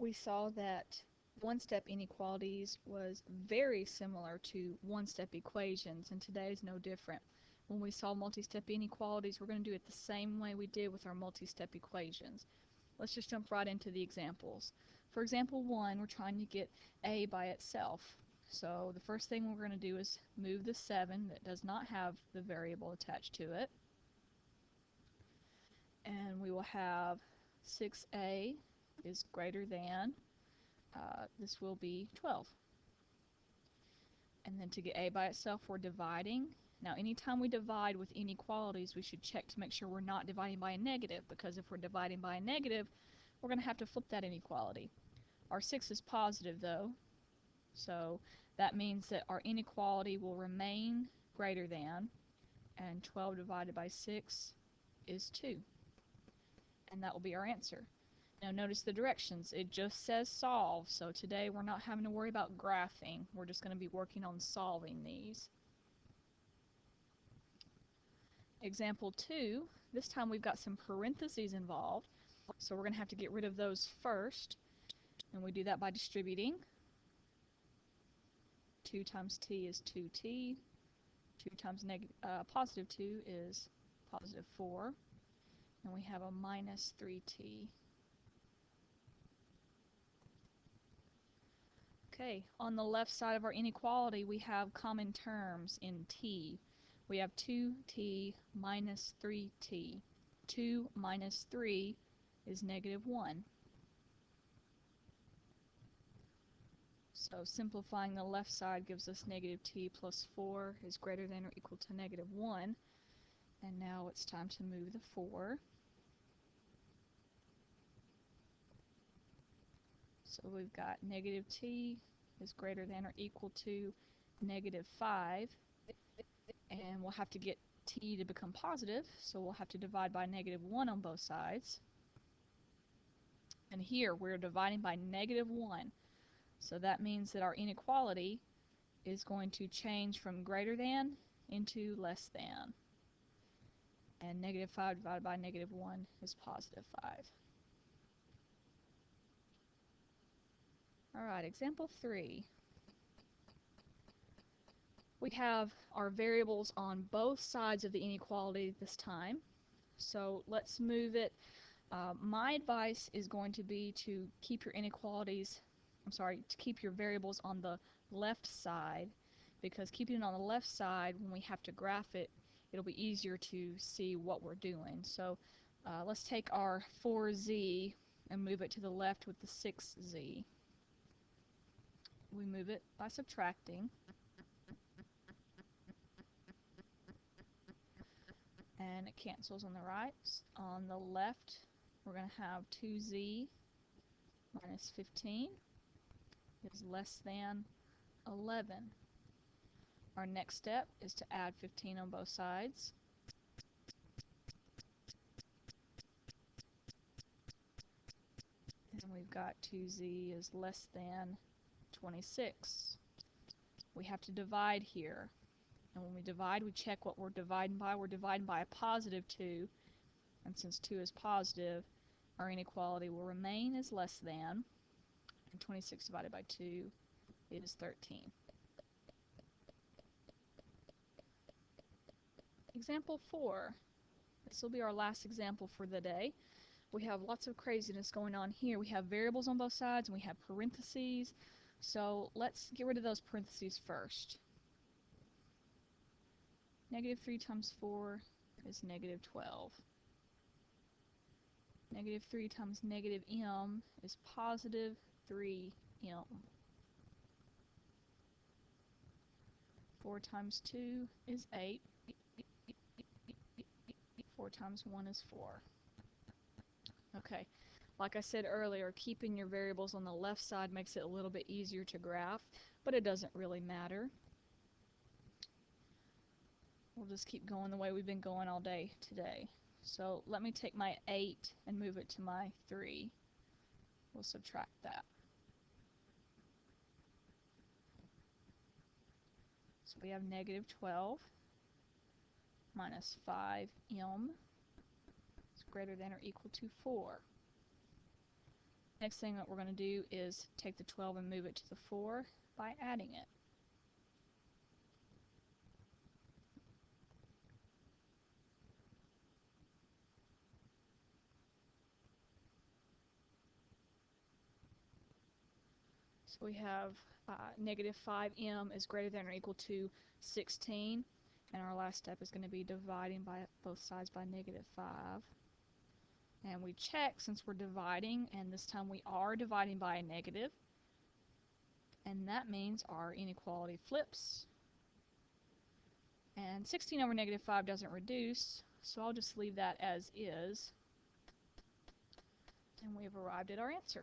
we saw that one-step inequalities was very similar to one-step equations, and today is no different. When we solve multi-step inequalities, we're going to do it the same way we did with our multi-step equations. Let's just jump right into the examples. For example 1, we're trying to get a by itself. So the first thing we're going to do is move the 7 that does not have the variable attached to it. And we will have 6a is greater than, this will be 12. And then to get a by itself, we're dividing. Now anytime we divide with inequalities, we should check to make sure we're not dividing by a negative, because if we're dividing by a negative, we're going to have to flip that inequality. Our 6 is positive though, so that means that our inequality will remain greater than, and 12 divided by 6 is 2. And that will be our answer. Now notice the directions. It just says solve, so today we're not having to worry about graphing. We're just going to be working on solving these. Example 2, this time we've got some parentheses involved, so we're going to have to get rid of those first, and we do that by distributing. 2 times t is 2t, 2 times positive 2 is positive 4, and we have a minus 3t. Okay, on the left side of our inequality we have common terms in t. We have 2t minus 3t. 2 minus 3 is negative 1. So simplifying the left side gives us negative t plus 4 is greater than or equal to negative 1. And now it's time to move the 4. So we've got negative t is greater than or equal to negative 5. And we'll have to get t to become positive, so we'll have to divide by negative 1 on both sides. And here we're dividing by negative 1. So that means that our inequality is going to change from greater than into less than. And negative 5 divided by negative 1 is positive 5. Alright, example 3. We have our variables on both sides of the inequality this time. So let's move it. My advice is going to be to keep your to keep your variables on the left side, because keeping it on the left side, when we have to graph it, it'll be easier to see what we're doing. So let's take our 4z and move it to the left with the 6z. We move it by subtracting. And it cancels on the right. On the left, we're going to have 2z minus 15 is less than 11. Our next step is to add 15 on both sides. And we've got 2z is less than 26. We have to divide here. And when we divide, we check what we're dividing by. We're dividing by a positive 2. And since 2 is positive, our inequality will remain as less than. And 26 divided by 2 is 13. Example 4. This will be our last example for the day. We have lots of craziness going on here. We have variables on both sides and we have parentheses. So let's get rid of those parentheses first. Negative 3 times 4 is negative 12. Negative 3 times negative m is positive 3m. 4 times 2 is 8. 4 times 1 is 4. Okay, like I said earlier, keeping your variables on the left side makes it a little bit easier to graph, but it doesn't really matter. We'll just keep going the way we've been going all day today. So let me take my 8 and move it to my 3. We'll subtract that. So we have negative 12 minus 5m is greater than or equal to 4. Next thing that we're going to do is take the 12 and move it to the 4 by adding it. So we have negative 5m is greater than or equal to 16. And our last step is going to be dividing by both sides by negative 5. And we check since we're dividing, and this time we are dividing by a negative. And that means our inequality flips. And 16 over negative 5 doesn't reduce, so I'll just leave that as is. And we've arrived at our answer.